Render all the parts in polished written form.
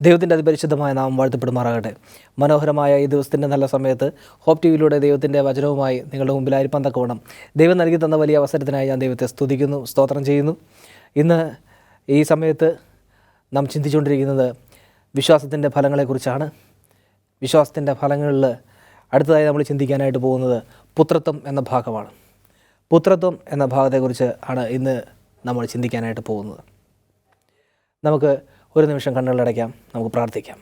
ദൈവത്തിൻ്റെ അതിപരിശുദ്ധമായ നാമം വാഴ്ത്തപ്പെടുമാറാകട്ടെ. മനോഹരമായ ഈ ദിവസത്തിൻ്റെ നല്ല സമയത്ത് ഹോപ്പ് ടി വിയിലൂടെ ദൈവത്തിൻ്റെ വചനവുമായി നിങ്ങളുടെ മുമ്പിലായിരിക്കാൻ തക്കവണ്ണം ദൈവം നൽകി തന്ന വലിയ അവസരത്തിനായി ഞാൻ ദൈവത്തെ സ്തുതിക്കുന്നു, സ്തോത്രം ചെയ്യുന്നു. ഇന്ന് ഈ സമയത്ത് നാം ചിന്തിച്ചുകൊണ്ടിരിക്കുന്നത് വിശ്വാസത്തിൻ്റെ ഫലങ്ങളെക്കുറിച്ചാണ്. വിശ്വാസത്തിൻ്റെ ഫലങ്ങളിൽ അടുത്തതായി നമ്മൾ ചിന്തിക്കാനായിട്ട് പോകുന്നത് പുത്രത്വം എന്ന ഭാഗമാണ്. പുത്രത്വം എന്ന ഭാഗത്തെക്കുറിച്ച് ആണ് ഇന്ന് നമ്മൾ ചിന്തിക്കാനായിട്ട് പോകുന്നത്. നമുക്ക് ഒരു നിമിഷം കണ്ണുകളടയ്ക്കാം, നമുക്ക് പ്രാർത്ഥിക്കാം.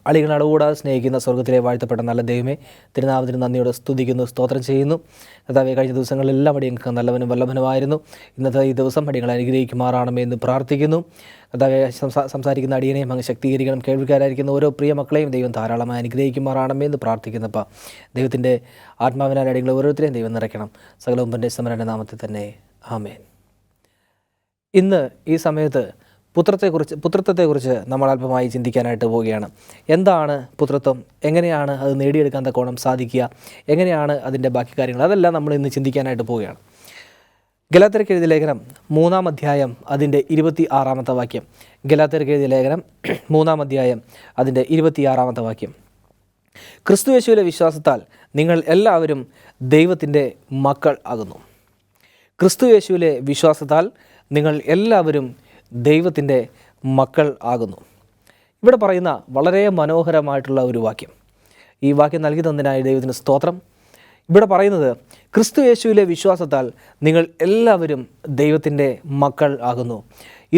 അളികൾ അടവുകൂടാതെ സ്നേഹിക്കുന്ന സ്വർഗ്ഗത്തിലെ വാഴ്ത്തപ്പെട്ട നല്ല ദൈവമേ, തിരുനാമത്തിന് നന്ദിയോടെ സ്തുതിക്കുന്നു, സ്തോത്രം ചെയ്യുന്നു. കർത്താവേ, കഴിഞ്ഞ ദിവസങ്ങളിലെല്ലാം അടിയങ്ങൾക്ക് നല്ലവനും വല്ലഭനുമായിരുന്നു. ഇന്നത്തെ ഈ ദിവസം അടിയങ്ങളെ അനുഗ്രഹിക്കുമാറാണമേ എന്ന് പ്രാർത്ഥിക്കുന്നു. കർത്താവേ, സംസാരിക്കുന്ന അടിയനെയും അങ്ങ് ശക്തീകരിക്കണം. കേൾവിക്കാരായിരിക്കുന്ന ഓരോ പ്രിയ മക്കളെയും ദൈവം ധാരാളമായി അനുഗ്രഹിക്കുമാറാണമേ എന്ന് പ്രാർത്ഥിക്കുന്നപ്പോൾ ദൈവത്തിൻ്റെ ആത്മാവിനാൽ അടിയങ്ങളെ ഓരോരുത്തരെയും ദൈവം നിറയ്ക്കണം. സകലവും തൻ്റെ സമരൻ്റെ നാമത്തിൽ തന്നെ ആമേൻ. ഇന്ന് ഈ സമയത്ത് പുത്രത്വത്തെക്കുറിച്ച് നമ്മൾ അല്പമായി ചിന്തിക്കാനായിട്ട് പോവുകയാണ്. എന്താണ് പുത്രത്വം? എങ്ങനെയാണ് അത് നേടിയെടുക്കാൻ തക്കോണം സാധിക്കുക? എങ്ങനെയാണ് അതിൻ്റെ ബാക്കി കാര്യങ്ങൾ? അതെല്ലാം നമ്മൾ ഇന്ന് ചിന്തിക്കാനായിട്ട് പോവുകയാണ്. ഗലാത്യർക്ക് എഴുതിയ ലേഖനം 3-ാം അധ്യായം അതിൻ്റെ 26-ാമത്തെ വാക്യം. ഗലാത്യർക്ക് എഴുതിയ ലേഖനം 3-ാം അധ്യായം അതിൻ്റെ 26-ാമത്തെ വാക്യം. ക്രിസ്തുയേശുവിലെ വിശ്വാസത്താൽ നിങ്ങൾ എല്ലാവരും ദൈവത്തിൻ്റെ മക്കൾ ആകുന്നു. ക്രിസ്തുയേശുവിലെ വിശ്വാസത്താൽ നിങ്ങൾ എല്ലാവരും ദൈവത്തിൻ്റെ മക്കൾ ആകുന്നു. ഇവിടെ പറയുന്ന വളരെ മനോഹരമായിട്ടുള്ള ഒരു വാക്യം. ഈ വാക്യം നൽകി തന്നതിനായി ദൈവത്തിന് സ്തോത്രം. ഇവിടെ പറയുന്നത് ക്രിസ്തു യേശുവിലെ വിശ്വാസത്താൽ നിങ്ങൾ എല്ലാവരും ദൈവത്തിൻ്റെ മക്കൾ ആകുന്നു.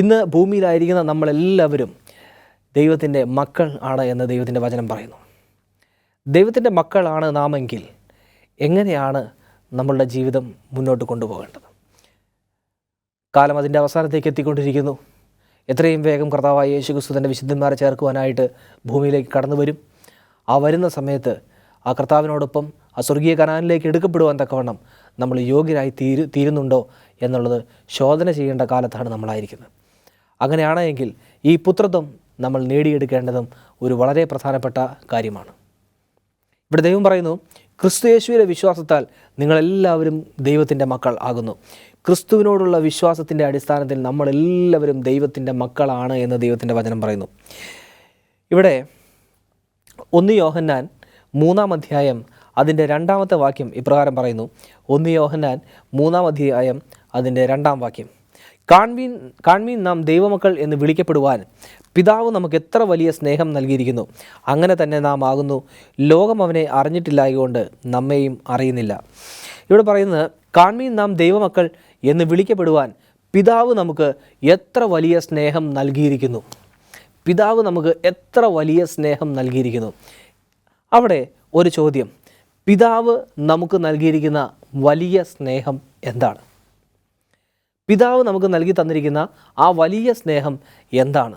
ഇന്ന് ഭൂമിയിലായിരിക്കുന്ന നമ്മളെല്ലാവരും ദൈവത്തിൻ്റെ മക്കൾ ആണ് എന്ന് ദൈവത്തിൻ്റെ വചനം പറയുന്നു. ദൈവത്തിൻ്റെ മക്കളാണ് നാമെങ്കിൽ എങ്ങനെയാണ് നമ്മളുടെ ജീവിതം മുന്നോട്ട് കൊണ്ടുപോകേണ്ടത്? കാലം അതിൻ്റെ അവസാനത്തേക്ക് എത്തിക്കൊണ്ടിരിക്കുന്നു. എത്രയും വേഗം കർത്താവായ യേശുക്രിസ്തു തൻ്റെ വിശുദ്ധന്മാരെ ചേർക്കുവാനായിട്ട് ഭൂമിയിലേക്ക് കടന്നു വരും. ആ വരുന്ന സമയത്ത് ആ കർത്താവിനോടൊപ്പം ആ സ്വർഗീയ കനാനിലേക്ക് എടുക്കപ്പെടുവാൻ തക്കവണ്ണം നമ്മൾ യോഗ്യരായി തീരുന്നുണ്ടോ എന്നുള്ളത് ശോധന ചെയ്യേണ്ട കാലത്താണ് നമ്മളായിരിക്കുന്നത്. അങ്ങനെയാണെങ്കിൽ ഈ പുത്രത്വം നമ്മൾ നേടിയെടുക്കേണ്ടതും ഒരു വളരെ പ്രധാനപ്പെട്ട കാര്യമാണ്. ഇവിടെ ദൈവം പറയുന്നു, ക്രിസ്തു യേശുവിലെ വിശ്വാസത്താൽ നിങ്ങളെല്ലാവരും ദൈവത്തിൻ്റെ മക്കൾ ആകുന്നു. ക്രിസ്തുവിനോടുള്ള വിശ്വാസത്തിൻ്റെ അടിസ്ഥാനത്തിൽ നമ്മളെല്ലാവരും ദൈവത്തിൻ്റെ മക്കളാണ് എന്ന് ദൈവത്തിൻ്റെ വചനം പറയുന്നു. ഇവിടെ 1 യോഹന്നാൻ 3-ാം അധ്യായം അതിൻ്റെ 2-ാമത്തെ വാക്യം ഇപ്രകാരം പറയുന്നു. 1 യോഹന്നാൻ 3-ാം അധ്യായം അതിൻ്റെ 2-ാം വാക്യം. കാൺമീൻ നാം ദൈവമക്കൾ എന്ന് വിളിക്കപ്പെടുവാൻ പിതാവ് നമുക്ക് എത്ര വലിയ സ്നേഹം നൽകിയിരിക്കുന്നു. അങ്ങനെ തന്നെ നാം ആകുന്നു. ലോകം അവനെ അറിഞ്ഞിട്ടില്ലായതുകൊണ്ട് നമ്മെയും അറിയുന്നില്ല. ഇവിടെ പറയുന്നത്, കാൺമീൻ നാം ദൈവമക്കൾ എന്ന് വിളിക്കപ്പെടുവാൻ പിതാവ് നമുക്ക് എത്ര വലിയ സ്നേഹം നൽകിയിരിക്കുന്നു. പിതാവ് നമുക്ക് എത്ര വലിയ സ്നേഹം നൽകിയിരിക്കുന്നു. അവിടെ ഒരു ചോദ്യം, പിതാവ് നമുക്ക് നൽകിയിരിക്കുന്ന വലിയ സ്നേഹം എന്താണ്? പിതാവ് നമുക്ക് നൽകി തന്നിരിക്കുന്ന ആ വലിയ സ്നേഹം എന്താണ്?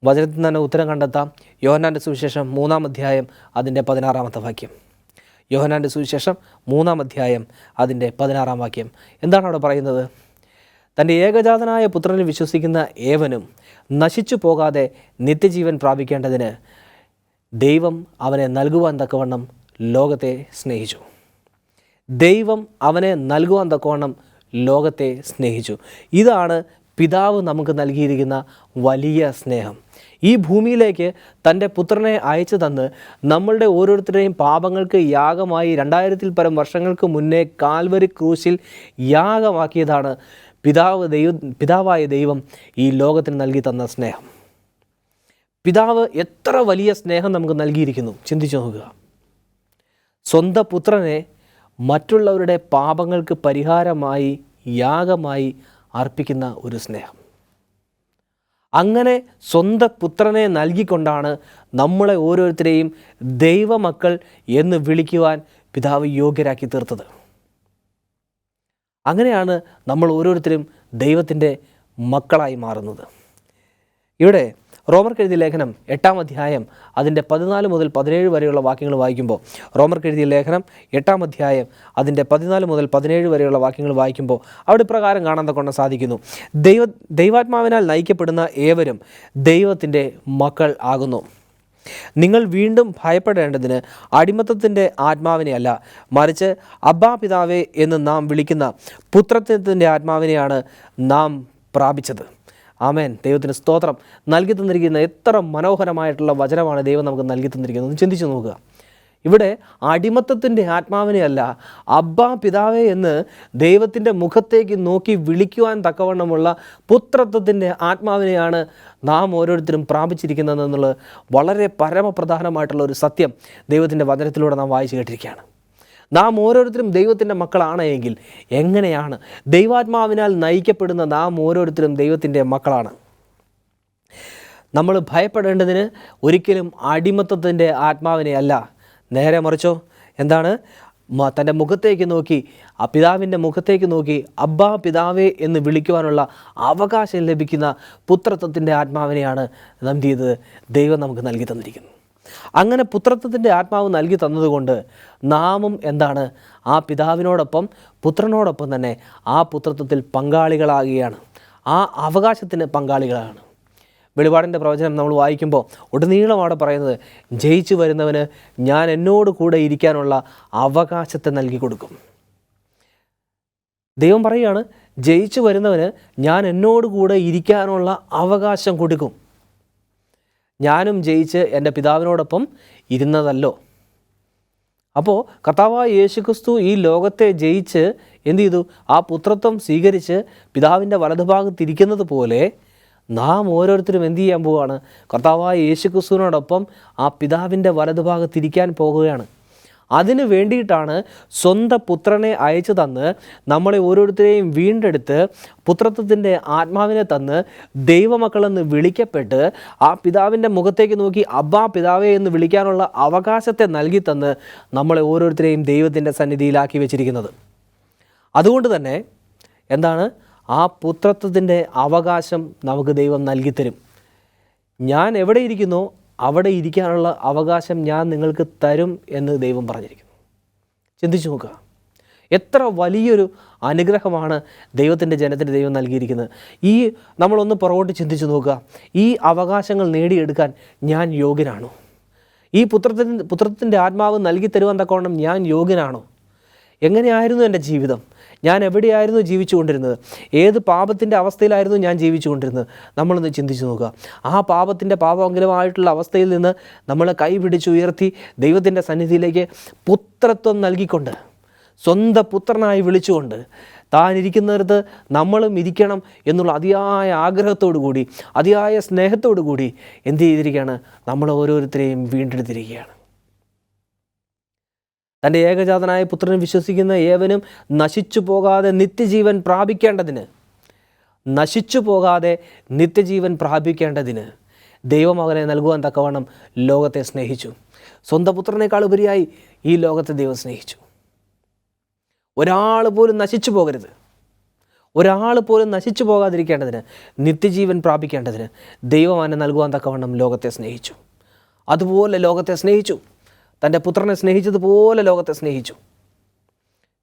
വചനത്തിൽ തന്നെ ഉത്തരം കണ്ടെത്താം. യോഹന്നാൻ്റെ സുവിശേഷം 3-ാം അധ്യായം അതിൻ്റെ 16-ാമത്തെ വാക്യം. യോഹന്നാൻ്റെ സുവിശേഷം 3-ാം അധ്യായം അതിൻ്റെ 16-ാം വാക്യം. എന്താണ് അവിടെ പറയുന്നത്? തൻ്റെ ഏകജാതനായ പുത്രനിൽ വിശ്വസിക്കുന്ന ഏവനും നശിച്ചു പോകാതെ നിത്യജീവൻ പ്രാപിക്കേണ്ടതിന് ദൈവം അവനെ നൽകുവാൻ തക്കവണ്ണം ലോകത്തെ സ്നേഹിച്ചു. ദൈവം അവനെ നൽകുവാൻ തക്കവണ്ണം ലോകത്തെ സ്നേഹിച്ചു. ഇതാണ് പിതാവ് നമുക്ക് നൽകിയിരിക്കുന്ന വലിയ സ്നേഹം. ഈ ഭൂമിയിലേക്ക് തൻ്റെ പുത്രനെ അയച്ചു തന്ന് നമ്മളുടെ ഓരോരുത്തരുടെയും പാപങ്ങൾക്ക് യാഗമായി 2000-ൽ പരം വർഷങ്ങൾക്ക് മുന്നേ കാൽവരി ക്രൂശിൽ യാഗമാക്കിയതാണ് പിതാവായ ദൈവം ഈ ലോകത്തിന് നൽകി തന്ന സ്നേഹം. പിതാവ് എത്ര വലിയ സ്നേഹം നമുക്ക് നൽകിയിരിക്കുന്നു, ചിന്തിച്ചു നോക്കുക. സ്വന്തം പുത്രനെ മറ്റുള്ളവരുടെ പാപങ്ങൾക്ക് പരിഹാരമായി യാഗമായി അർപ്പിക്കുന്ന ഒരു സ്നേഹം. അങ്ങനെ സ്വന്തം പുത്രനെ നൽകിക്കൊണ്ടാണ് നമ്മളെ ഓരോരുത്തരെയും ദൈവമക്കൾ എന്ന് വിളിക്കുവാൻ പിതാവ് യോഗ്യരാക്കി തീർത്തത്. അങ്ങനെയാണ് നമ്മൾ ഓരോരുത്തരും ദൈവത്തിൻ്റെ മക്കളായി മാറുന്നത്. ഇവിടെ റോമർക്ക് എഴുതിയ ലേഖനം 8-ാം അധ്യായം അതിൻ്റെ 14 മുതൽ 17 വരെയുള്ള വാക്യങ്ങൾ വായിക്കുമ്പോൾ, റോമർക്ക് എഴുതിയ ലേഖനം 8-ാം അധ്യായം അതിൻ്റെ 14 മുതൽ 17 വരെയുള്ള വാക്യങ്ങൾ വായിക്കുമ്പോൾ അവിടെ ഇപ്രകാരം കാണാൻ തക്കൊണ്ട് സാധിക്കുന്നു. ദൈവാത്മാവിനാൽ നയിക്കപ്പെടുന്ന ഏവരും ദൈവത്തിൻ്റെ മക്കൾ ആകുന്നു. നിങ്ങൾ വീണ്ടും ഭയപ്പെടേണ്ടതിന് അടിമത്തത്തിൻ്റെ ആത്മാവിനെയല്ല, മറിച്ച് അബ്ബാ പിതാവേ എന്ന് നാം വിളിക്കുന്ന പുത്രത്വത്തിൻ്റെ ആത്മാവിനെയാണ് നാം പ്രാപിച്ചത്. ആമേൻ. ദൈവത്തിന് സ്തോത്രം. നൽകി തന്നിരിക്കുന്ന എത്ര മനോഹരമായിട്ടുള്ള വചനമാണ് ദൈവം നമുക്ക് നൽകി തന്നിരിക്കുന്നത്. ഒന്ന് ചിന്തിച്ച് നോക്കുക. ഇവിടെ അടിമത്തത്തിൻ്റെ ആത്മാവിനെ അല്ല, അബ്ബാ പിതാവേ എന്ന് ദൈവത്തിൻ്റെ മുഖത്തേക്ക് നോക്കി വിളിക്കുവാൻ തക്കവണ്ണമുള്ള പുത്രത്വത്തിൻ്റെ ആത്മാവിനെയാണ് നാം ഓരോരുത്തരും പ്രാപിച്ചിരിക്കുന്നതെന്നുള്ളത് വളരെ പരമപ്രധാനമായിട്ടുള്ള ഒരു സത്യം ദൈവത്തിൻ്റെ വചനത്തിലൂടെ നാം വായിച്ചു കേട്ടിരിക്കുകയാണ്. നാം ഓരോരുത്തരും ദൈവത്തിൻ്റെ മക്കളാണ് എങ്കിൽ എങ്ങനെയാണ് ദൈവാത്മാവിനാൽ നയിക്കപ്പെടുന്ന നാം ഓരോരുത്തരും ദൈവത്തിൻ്റെ മക്കളാണ്. നമ്മൾ ഭയപ്പെടേണ്ടതിന് ഒരിക്കലും അടിമത്തത്തിൻ്റെ ആത്മാവിനെ അല്ല, നേരെ മറിച്ചോ എന്താണ്, തൻ്റെ മുഖത്തേക്ക് നോക്കി, ആ പിതാവിൻ്റെ മുഖത്തേക്ക് നോക്കി അബ്ബാ പിതാവേ എന്ന് വിളിക്കുവാനുള്ള അവകാശം ലഭിക്കുന്ന പുത്രത്വത്തിൻ്റെ ആത്മാവിനെയാണ് നാം ചെയ്തത് ദൈവം നമുക്ക് നൽകി തന്നിരിക്കുന്നത്. അങ്ങനെ പുത്രത്വത്തിൻ്റെ ആത്മാവ് നൽകി തന്നതുകൊണ്ട് നാമും എന്താണ്, ആ പിതാവിനോടൊപ്പം പുത്രനോടൊപ്പം തന്നെ ആ പുത്രത്വത്തിൽ പങ്കാളികളാകുകയാണ്, ആ അവകാശത്തിന് പങ്കാളികളാണ്. വെളിപാടിൻ്റെ പ്രവചനം നമ്മൾ വായിക്കുമ്പോൾ ഉടനീളം അവിടെ പറയുന്നത്, ജയിച്ചു വരുന്നവന് ഞാൻ എന്നോട് കൂടെ ഇരിക്കാനുള്ള അവകാശത്തെ നൽകി കൊടുക്കും. ദൈവം പറയുകയാണ്, ജയിച്ചു വരുന്നവന് ഞാൻ എന്നോട് കൂടെ ഇരിക്കാനുള്ള അവകാശം കൊടുക്കും. ഞാനും ജയിച്ച് എൻ്റെ പിതാവിനോടൊപ്പം ഇരുന്നതല്ലോ. അപ്പോൾ കർത്താവായ യേശുക്രിസ്തു ഈ ലോകത്തെ ജയിച്ച് എന്ത് ചെയ്തു, ആ പുത്രത്വം സ്വീകരിച്ച് പിതാവിൻ്റെ വലതുഭാഗത്തിരിക്കുന്നത് പോലെ നാം ഓരോരുത്തരും എന്ത് ചെയ്യാൻ പോവുകയാണ്, കർത്താവായ യേശുക്രിസ്തുവിനോടൊപ്പം ആ പിതാവിൻ്റെ വലതുഭാഗത്തിരിക്കാൻ പോകുകയാണ്. അതിന് വേണ്ടിയിട്ടാണ് സ്വന്തം പുത്രനെ അയച്ചു തന്ന് നമ്മളെ ഓരോരുത്തരെയും വീണ്ടെടുത്ത് പുത്രത്വത്തിൻ്റെ ആത്മാവിനെ തന്ന് ദൈവമക്കളെന്ന് വിളിക്കപ്പെട്ട് ആ പിതാവിൻ്റെ മുഖത്തേക്ക് നോക്കി അബ്ബാ പിതാവേ എന്ന് വിളിക്കാനുള്ള അവകാശത്തെ നൽകി തന്ന് നമ്മളെ ഓരോരുത്തരെയും ദൈവത്തിൻ്റെ സന്നിധിയിലാക്കി വെച്ചിരിക്കുന്നത്. അതുകൊണ്ട് തന്നെ എന്താണ്, ആ പുത്രത്വത്തിൻ്റെ അവകാശം നമുക്ക് ദൈവം നൽകിത്തരും. ഞാൻ എവിടെ ഇരിക്കുന്നോ അവിടെ ഇരിക്കാനുള്ള അവകാശം ഞാൻ നിങ്ങൾക്ക് തരും എന്ന് ദൈവം പറഞ്ഞിരിക്കുന്നു. ചിന്തിച്ചു നോക്കുക, എത്ര വലിയൊരു അനുഗ്രഹമാണ് ദൈവത്തിൻ്റെ ജനത്തിന് ദൈവം നൽകിയിരിക്കുന്നത്. ഈ നമ്മളൊന്ന് പുറകോട്ട് ചിന്തിച്ചു നോക്കുക, ഈ അവകാശങ്ങൾ നേടിയെടുക്കാൻ ഞാൻ യോഗ്യനാണോ? ഈ പുത്രത്തിൻ്റെ ആത്മാവ് നൽകി തരുവാൻ തക്കവണ്ണം ഞാൻ യോഗ്യനാണോ? എങ്ങനെയായിരുന്നു എൻ്റെ ജീവിതം? ഞാൻ എവിടെയായിരുന്നു ജീവിച്ചു കൊണ്ടിരുന്നത്? ഏത് പാപത്തിൻ്റെ അവസ്ഥയിലായിരുന്നു ഞാൻ ജീവിച്ചു കൊണ്ടിരുന്നത്? നമ്മളൊന്ന് ചിന്തിച്ച് നോക്കുക. ആ പാപമംഗലമായിട്ടുള്ള അവസ്ഥയിൽ നിന്ന് നമ്മളെ കൈപിടിച്ചുയർത്തി ദൈവത്തിൻ്റെ സന്നിധിയിലേക്ക് പുത്രത്വം നൽകിക്കൊണ്ട്, സ്വന്തം പുത്രനായി വിളിച്ചുകൊണ്ട്, താൻ ഇരിക്കുന്നിടത്ത് നമ്മളും ഇരിക്കണം എന്നുള്ള അതിയായ ആഗ്രഹത്തോടു കൂടി, അതിയായ സ്നേഹത്തോടു കൂടി എന്ത് ചെയ്തിരിക്കുകയാണ്, നമ്മൾ ഓരോരുത്തരെയും വീണ്ടെടുത്തിരിക്കുകയാണ്. തൻ്റെ ഏകജാതനായ പുത്രനെ വിശ്വസിക്കുന്ന ഏവനും നശിച്ചു പോകാതെ നിത്യജീവൻ പ്രാപിക്കേണ്ടതിന് ദൈവമകനെ നൽകുവാൻ തക്കവണ്ണം ലോകത്തെ സ്നേഹിച്ചു. സ്വന്തം പുത്രനേക്കാൾ ഉപരിയായി ഈ ലോകത്തെ ദൈവം സ്നേഹിച്ചു. ഒരാൾ പോലും നശിച്ചു പോകരുത്, ഒരാൾ പോലും നശിച്ചു പോകാതിരിക്കേണ്ടതിന്, നിത്യജീവൻ പ്രാപിക്കേണ്ടതിന് ദൈവം അവനെ നൽകുവാൻ തക്കവണ്ണം ലോകത്തെ സ്നേഹിച്ചു. അതുപോലെ ലോകത്തെ സ്നേഹിച്ചു, തൻ്റെ പുത്രനെ സ്നേഹിച്ചതുപോലെ ലോകത്തെ സ്നേഹിച്ചു.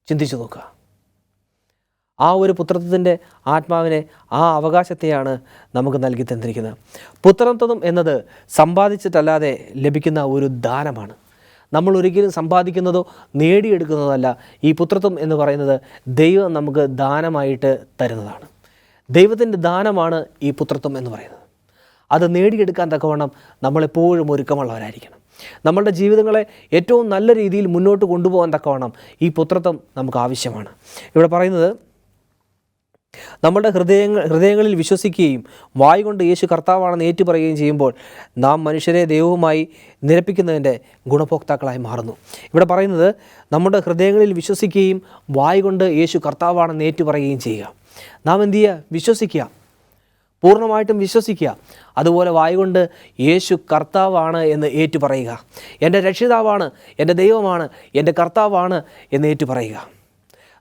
ചിന്തിച്ചു നോക്കുക. ആ ഒരു പുത്രത്വത്തിൻ്റെ ആത്മാവിനെ, ആ അവകാശത്തെയാണ് നമുക്ക് നൽകി തന്നിരിക്കുന്നത്. പുത്രത്വം എന്നത് സമ്പാദിച്ചിട്ടല്ലാതെ ലഭിക്കുന്ന ഒരു ദാനമാണ്. നമ്മൾ ഒരിക്കലും സമ്പാദിക്കുന്നതോ നേടിയെടുക്കുന്നതോ അല്ല. ഈ പുത്രത്വം എന്ന് പറയുന്നത് ദൈവം നമുക്ക് ദാനമായിട്ട് തരുന്നതാണ്. ദൈവത്തിൻ്റെ ദാനമാണ് ഈ പുത്രത്വം എന്ന് പറയുന്നത്. അത് നേടിയെടുക്കാൻ തക്കവണ്ണം നമ്മളെപ്പോഴും ഒരുക്കമുള്ളവരായിരിക്കണം. നമ്മളുടെ ജീവിതങ്ങളെ ഏറ്റവും നല്ല രീതിയിൽ മുന്നോട്ട് കൊണ്ടുപോകാൻ തക്കവണ്ണം ഈ പുത്രത്വം നമുക്ക് ആവശ്യമാണ്. ഇവിടെ പറയുന്നത്, നമ്മുടെ ഹൃദയങ്ങളിൽ വിശ്വസിക്കുകയും വായ് കൊണ്ട് യേശു കർത്താവാണെന്ന് ഏറ്റുപറയുകയും ചെയ്യുമ്പോൾ നാം മനുഷ്യരെ ദൈവവുമായി നിരപ്പിക്കുന്നതിൻ്റെ ഗുണഭോക്താക്കളായി മാറുന്നു. ഇവിടെ പറയുന്നത്, നമ്മുടെ ഹൃദയങ്ങളിൽ വിശ്വസിക്കുകയും വായ് കൊണ്ട് യേശു കർത്താവാണെന്ന് ഏറ്റുപറയുകയും ചെയ്യുക. നാം എന്ത് ചെയ്യുക? വിശ്വസിക്കുക, പൂർണ്ണമായിട്ടും വിശ്വസിക്കുക. അതുപോലെ വായുകൊണ്ട് യേശു കർത്താവാണ് എന്ന് ഏറ്റുപറയുക. എൻ്റെ രക്ഷിതാവാണ്, എൻ്റെ ദൈവമാണ്, എൻ്റെ കർത്താവാണ് എന്ന് ഏറ്റുപറയുക.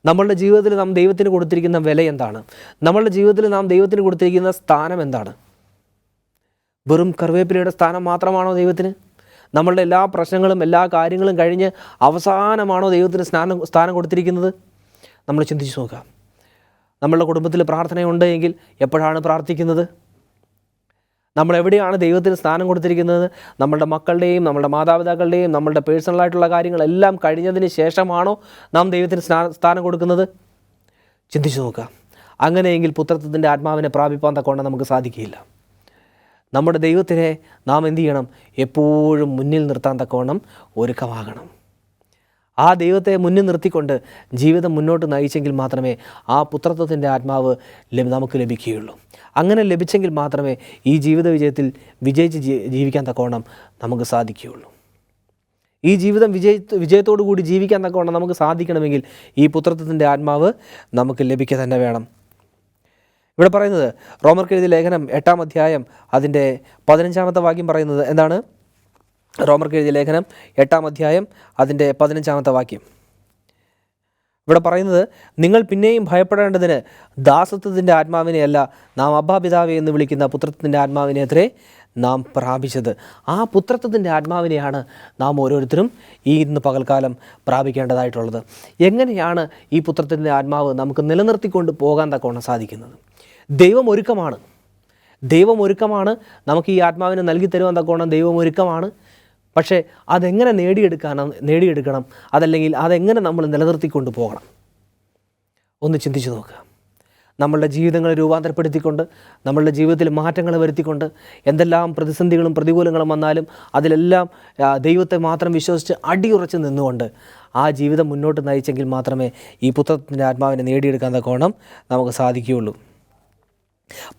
നമ്മളുടെ ജീവിതത്തിൽ നാം ദൈവത്തിന് കൊടുത്തിരിക്കുന്ന വില എന്താണ്? നമ്മളുടെ ജീവിതത്തിൽ നാം ദൈവത്തിന് കൊടുത്തിരിക്കുന്ന സ്ഥാനം എന്താണ്? വെറും കറിവേപ്പിലയുടെ സ്ഥാനം മാത്രമാണോ ദൈവത്തിന്? നമ്മളുടെ എല്ലാ പ്രശ്നങ്ങളും എല്ലാ കാര്യങ്ങളും കഴിഞ്ഞ് അവസാനമാണോ ദൈവത്തിന് സ്ഥാനം കൊടുത്തിരിക്കുന്നത്? നമ്മൾ ചിന്തിച്ച് നോക്കാം. നമ്മളുടെ കുടുംബത്തിൽ പ്രാർത്ഥനയുണ്ട് എങ്കിൽ എപ്പോഴാണ് പ്രാർത്ഥിക്കുന്നത്? നമ്മളെവിടെയാണ് ദൈവത്തിന് സ്ഥാനം കൊടുത്തിരിക്കുന്നത്? നമ്മളുടെ മക്കളുടെയും നമ്മളുടെ മാതാപിതാക്കളുടെയും നമ്മളുടെ പേഴ്സണലായിട്ടുള്ള കാര്യങ്ങളെല്ലാം കഴിഞ്ഞതിന് ശേഷമാണോ നാം ദൈവത്തിന് സ്ഥാനം കൊടുക്കുന്നത്? ചിന്തിച്ചു നോക്കുക. അങ്ങനെയെങ്കിൽ പുത്രത്വത്തിൻ്റെ ആത്മാവിനെ പ്രാപിപ്പാൻ തക്കവണ്ണം നമുക്ക് സാധിക്കുകയില്ല. നമ്മുടെ ദൈവത്തിനെ നാം എന്തു ചെയ്യണം? എപ്പോഴും മുന്നിൽ നിർത്താൻ തക്കവണ്ണം ഒരുക്കമാകണം. ആ ദൈവത്തെ മുന്നിൽ നിർത്തിക്കൊണ്ട് ജീവിതം മുന്നോട്ട് നയിച്ചെങ്കിൽ മാത്രമേ ആ പുത്രത്വത്തിൻ്റെ ആത്മാവ് നമുക്ക് ലഭിക്കുകയുള്ളൂ. അങ്ങനെ ലഭിച്ചെങ്കിൽ മാത്രമേ ഈ ജീവിത വിജയത്തിൽ വിജയിച്ച് ജീവിക്കാൻ തക്കവണ്ണം നമുക്ക് സാധിക്കുകയുള്ളൂ. ഈ ജീവിതം വിജയത്തോടു കൂടി ജീവിക്കാൻ തക്കവണ്ണം നമുക്ക് സാധിക്കണമെങ്കിൽ ഈ പുത്രത്വത്തിൻ്റെ ആത്മാവ് നമുക്ക് ലഭിക്കുക തന്നെ വേണം. ഇവിടെ പറയുന്നത് റോമർക്ക് എഴുതിയ ലേഖനം 8-ാം അധ്യായം അതിൻ്റെ 15-ാമത്തെ വാക്യം പറയുന്നത് എന്താണ്? റോമർക്ക് എഴുതിയ ലേഖനം 8-ാം അധ്യായം അതിൻ്റെ 15-ാമത്തെ വാക്യം ഇവിടെ പറയുന്നത്, നിങ്ങൾ പിന്നെയും ഭയപ്പെടേണ്ടതിന് ദാസത്വത്തിൻ്റെ ആത്മാവിനെയല്ല, നാം അബ്ബാ പിതാവേ എന്ന് വിളിക്കുന്ന പുത്രത്വത്തിൻ്റെ ആത്മാവിനെ അത്രേ നാം പ്രാപിച്ചത്. ആ പുത്രത്വത്തിൻ്റെ ആത്മാവിനെയാണ് നാം ഓരോരുത്തരും ഈ ഇന്ന് പകൽക്കാലം പ്രാപിക്കേണ്ടതായിട്ടുള്ളത്. എങ്ങനെയാണ് ഈ പുത്രത്തിൻ്റെ ആത്മാവ് നമുക്ക് നിലനിർത്തിക്കൊണ്ട് പോകാൻ തക്കവണ്ണം സാധിക്കുന്നത്? ദൈവം ഒരുക്കമാണ്. നമുക്ക് ഈ ആത്മാവിനെ നൽകി തരുവാൻ തക്കവണ്ണം ദൈവം ഒരുക്കമാണ്. പക്ഷേ അതെങ്ങനെ നേടിയെടുക്കണം, അതല്ലെങ്കിൽ അതെങ്ങനെ നമ്മൾ നിലനിർത്തിക്കൊണ്ട് പോകണം? ഒന്ന് ചിന്തിച്ചു നോക്കുക. നമ്മളുടെ ജീവിതങ്ങളെ രൂപാന്തരപ്പെടുത്തിക്കൊണ്ട്, നമ്മളുടെ ജീവിതത്തിൽ മാറ്റങ്ങൾ വരുത്തിക്കൊണ്ട്, എന്തെല്ലാം പ്രതിസന്ധികളും പ്രതികൂലങ്ങളും വന്നാലും അതിലെല്ലാം ദൈവത്തെ മാത്രം വിശ്വസിച്ച് അടിയുറച്ച് നിന്നുകൊണ്ട് ആ ജീവിതം മുന്നോട്ട് നയിച്ചെങ്കിൽ മാത്രമേ ഈ പുത്രത്തിൻ്റെ ആത്മാവിനെ നേടിയെടുക്കാൻ തക്കവണ്ണം നമുക്ക് സാധിക്കുകയുള്ളൂ.